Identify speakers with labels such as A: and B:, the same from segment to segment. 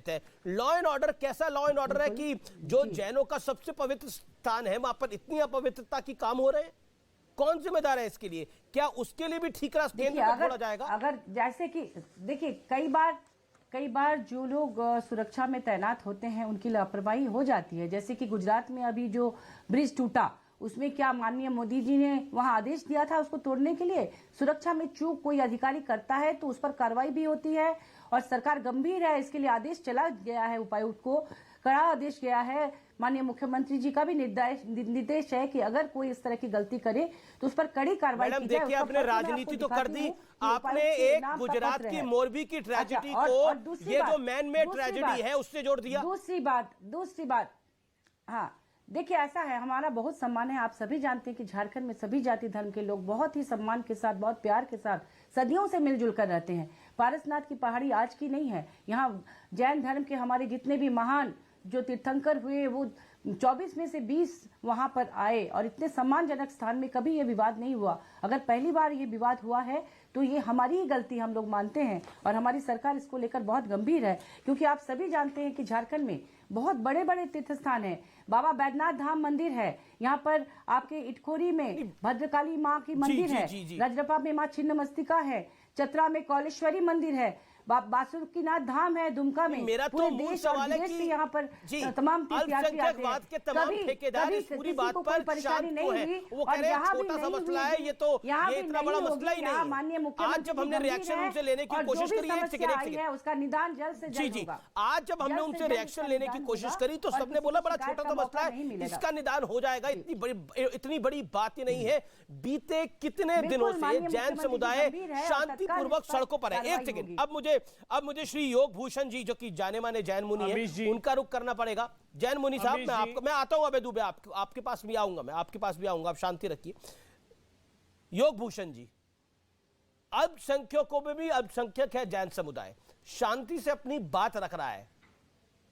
A: प्रभावित है। Law and order कैसा लॉ एंड ऑर्डर है कि जो जैनों का सबसे पवित्र स्थान है वहां पर इतनी अपवित्रता की काम हो रहे हैं? कौन जिम्मेदार है इसके लिए? क्या उसके लिए भी ठीक रास्ते केंद्र में छोड़ा जाएगा?
B: अगर जैसे कि देखिए कई बार जो लोग सुरक्षा में तैनात होते हैं उनकी लापरवाही हो जाती है। जैसे कि गुजरात में अभी जो ब्रिज टूटा, उसमें क्या माननीय मोदी जी ने वहां आदेश दिया था उसको तोड़ने के लिए? सुरक्षा में चूक कोई अधिकारी करता है तो उस पर कार्रवाई भी होती है और सरकार गंभीर है, इसके लिए आदेश चला गया है, उपायुक्त को कड़ा आदेश गया है। माननीय मुख्यमंत्री जी का भी निर्देश है कि अगर कोई इस तरह की गलती करे तो उस पर कड़ी कार्रवाई की जाए।
A: देखिए, आपने राजनीति तो कर दी, आपने एक गुजरात की मोरबी की ट्रेजेडी को ये जो मैन मेड ट्रेजेडी है उससे जोड़ दिया।
B: दूसरी बात, हाँ देखिए ऐसा है, हमारा बहुत सम्मान है। आप सभी जानते हैं कि झारखंड में सभी जाति धर्म के लोग बहुत ही सम्मान के साथ, बहुत प्यार के साथ सदियों से मिलजुल कर रहते हैं। पारसनाथ की पहाड़ी आज की नहीं है। यहाँ जैन धर्म के हमारे जितने भी महान जो तीर्थंकर हुए वो 24 में से 20 वहां पर आए और इतने सम्मानजनक स्थान में कभी ये विवाद नहीं हुआ। अगर पहली बार ये विवाद हुआ है तो ये हमारी ही गलती हम लोग मानते हैं और हमारी सरकार इसको लेकर बहुत गंभीर है, क्योंकि आप सभी जानते हैं कि झारखंड में बहुत बड़े बड़े तीर्थ स्थान है। बाबा बैद्यनाथ धाम मंदिर है, यहाँ पर आपके इटखोरी में भद्रकाली माँ की मंदिर है, रजरप्पा में माँ छिन्नमस्तिका है, चतरा में कौलेश्वरी मंदिर है, बासुकीनाथ धाम है दुमका में।
A: मेरा तो मूल सवाल है कि
B: यहाँ पर तमाम तीर्थयात्री आते हैं।
A: के तमाम ठेकेदार इस पूरी बात पर परेशानी नहीं हुई। वो कह रहे हैं छोटा सा मसला है, ये तो ये इतना बड़ा मसला ही नहीं है। आज जब हमने रिएक्शन उनसे लेने की कोशिश करी है,
B: उसका निदान जल्द से जल्द होगा।
A: आज जब हमने उनसे रिएक्शन लेने की कोशिश करी तो सबने बोला बड़ा छोटा सा मसला है, इसका निदान हो जाएगा, इतनी बड़ी बात ही नहीं है। बीते कितने दिनों से जैन समुदाय शांतिपूर्वक सड़कों पर है। एक सेकंड, अब मुझे श्री योग भूषण जी जो कि जाने माने जैन मुनि हैं, उनका रुख करना पड़ेगा। जैन मुनि साहब, मैं आता हूं अबे दुबे, आपके पास भी आऊंगा, मैं आपके पास भी आऊंगा, आप शांति रखिए। योग भूषण जी, अल्पसंख्यकों में भी अल्पसंख्यक है जैन समुदाय, शांति से अपनी बात रख रहा है,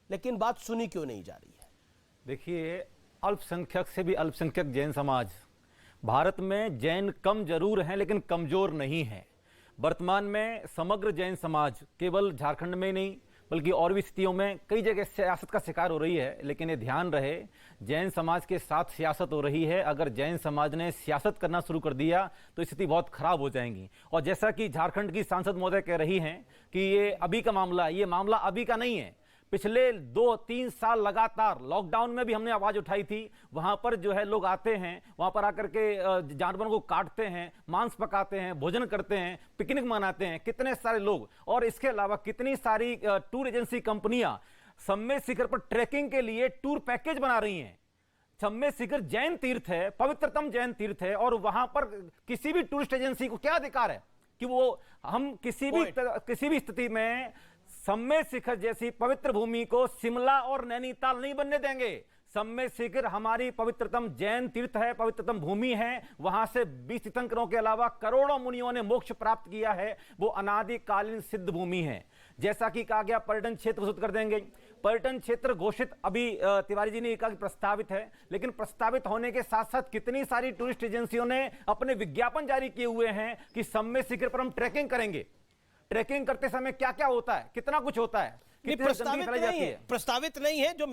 A: लेकिन बात सुनी क्यों नहीं जा रही है?
C: देखिए, अल्पसंख्यक से भी अल्पसंख्यक जैन समाज, भारत में जैन कम जरूर हैं लेकिन कमजोर नहीं है। वर्तमान में समग्र जैन समाज केवल झारखंड में नहीं बल्कि और भी स्थितियों में कई जगह सियासत का शिकार हो रही है। लेकिन ये ध्यान रहे, जैन समाज के साथ सियासत हो रही है। अगर जैन समाज ने सियासत करना शुरू कर दिया तो स्थिति बहुत खराब हो जाएंगी। और जैसा कि झारखंड की सांसद महोदय कह रही हैं कि ये अभी का मामला, ये मामला अभी का नहीं है। पिछले 2-3 साल लगातार लॉकडाउन में भी हमने आवाज उठाई थी। वहां पर जो है लोग आते हैं, वहां पर आकर के जानवरों को काटते हैं, मांस पकाते हैं, भोजन करते हैं, पिकनिक मनाते हैं, कितने सारे लोग। और इसके अलावा कितनी सारी टूर एजेंसी कंपनियां सम्मेद शिखर पर ट्रैकिंग के लिए टूर पैकेज बना रही हैं। सम्मेद शिखर जैन तीर्थ है, पवित्रतम जैन तीर्थ है, और वहां पर किसी भी टूरिस्ट एजेंसी को क्या अधिकार है कि वो हम किसी भी स्थिति में सम्मेद शिखर जैसी पवित्र भूमि को शिमला और नैनीताल नहीं बनने देंगे। सम्मेद शिखर हमारी पवित्रतम जैन तीर्थ है, पवित्रतम भूमि है। वहां से 20 तीर्थंकरों के अलावा करोड़ों मुनियों ने मोक्ष प्राप्त किया है। वो अनादिकालीन सिद्ध भूमि है। जैसा कि कहा गया, पर्यटन क्षेत्र घोषित कर देंगे। पर्यटन क्षेत्र घोषित अभी तिवारी जी ने कहा कि प्रस्तावित है, लेकिन प्रस्तावित होने के साथ साथ कितनी सारी टूरिस्ट एजेंसियों ने अपने विज्ञापन जारी किए हुए हैं कि सम्मेद शिखर पर हम ट्रैकिंग करेंगे। ट्रैकिंग करते समय क्या क्या होता है, कितना कुछ होता है,
A: प्रस्तावित नहीं है। जो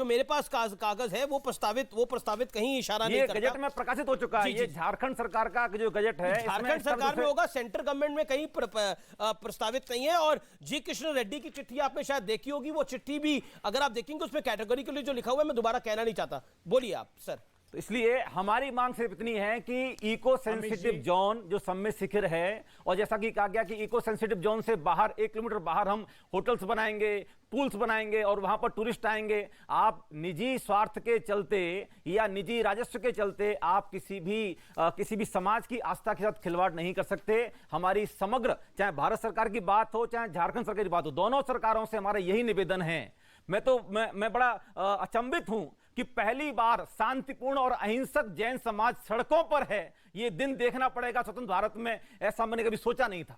A: मेरे पास कागज है वो प्रस्तावित कहीं इशारा नहीं करता।
C: गजट में प्रकाशित हो चुका है। ये झारखंड सरकार का जो गजट है,
A: झारखंड सरकार में होगा, सेंट्रल गवर्नमेंट में कहीं प्रस्तावित नहीं है। और जी कृष्ण रेड्डी की चिट्ठी आपने शायद देखी होगी। वो चिट्ठी भी अगर आप देखेंगे उसमें कैटेगरी के लिए जो लिखा हुआ है, मैं दोबारा कहना नहीं चाहता, बोलिए आप सर।
C: तो इसलिए हमारी मांग सिर्फ इतनी है कि इको सेंसिटिव जोन जो सम्मेद शिखर है, और जैसा कि कहा गया कि इको सेंसिटिव जोन से बाहर 1 किलोमीटर बाहर हम होटल्स बनाएंगे, पूल्स बनाएंगे और वहां पर टूरिस्ट आएंगे। आप निजी स्वार्थ के चलते या निजी राजस्व के चलते आप किसी भी समाज की आस्था के साथ खिलवाड़ नहीं कर सकते। हमारी समग्र, चाहे भारत सरकार की बात हो चाहे झारखंड सरकार की बात हो, दोनों सरकारों से हमारा यही निवेदन है। मैं बड़ा अचंभित हूं कि पहली बार शांतिपूर्ण और अहिंसक जैन समाज सड़कों पर है। ये दिन देखना पड़ेगा स्वतंत्र भारत में, ऐसा मैंने कभी सोचा नहीं था।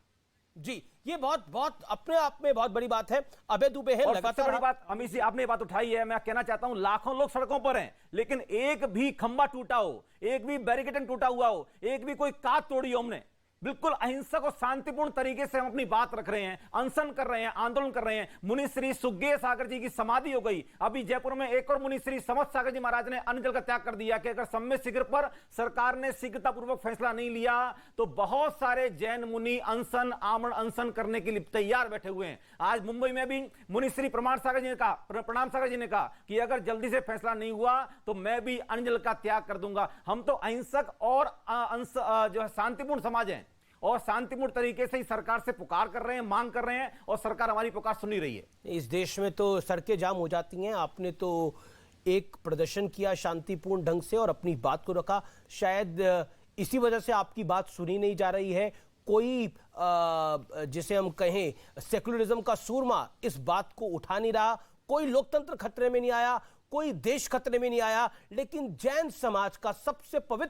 A: जी, ये बहुत अपने आप में बहुत बड़ी बात है। अभय दुबे है,
C: लगातार बड़ी बात अमित जी आपने बात उठाई है। मैं कहना चाहता हूं, लाखों लोग सड़कों पर हैं, लेकिन एक भी खंबा टूटा हो, एक भी बैरिकेड टूटा हुआ हो, एक भी कोई कात तोड़ी हो हमने, बिल्कुल अहिंसक और शांतिपूर्ण तरीके से हम अपनी बात रख रहे हैं, अनशन कर रहे हैं, आंदोलन कर रहे हैं। मुनि श्री सुखदेव सागर जी की समाधि हो गई। अभी जयपुर में एक और मुनि श्री समर्थ सागर जी महाराज ने अन्न जल का त्याग कर दिया कि अगर सम्मेद शिविर पर सरकार ने शीघ्रतापूर्वक फैसला नहीं लिया तो बहुत सारे जैन मुनि अनशन, आमरण अनशन करने के लिए तैयार बैठे हुए हैं। आज मुंबई में भी मुनि श्री प्रणाम सागर जी ने कहा कि अगर जल्दी से फैसला नहीं हुआ तो मैं भी अन्न जल का त्याग कर दूंगा। हम तो अहिंसक और जो है शांतिपूर्ण समाज है और शांतिपूर्ण तरीके से ही सरकार से पुकार कर रहे हैं, मांग कर रहे हैं और सरकार हमारी पुकार सुन ही रही है।
A: इस देश में तो सड़कें जाम हो जाती हैं। आपने तो एक प्रदर्शन किया शांतिपूर्ण ढंग से और अपनी बात को रखा। शायद इसी वजह से आपकी बात सुनी नहीं जा रही है। कोई जिसे हम कहें सेकुलरिज्म का सूरमा इस बात को उठा नहीं रहा। कोई लोकतंत्र खतरे में नहीं आया, कोई देश खतरे में नहीं आया, लेकिन जैन समाज का सबसे पवित्र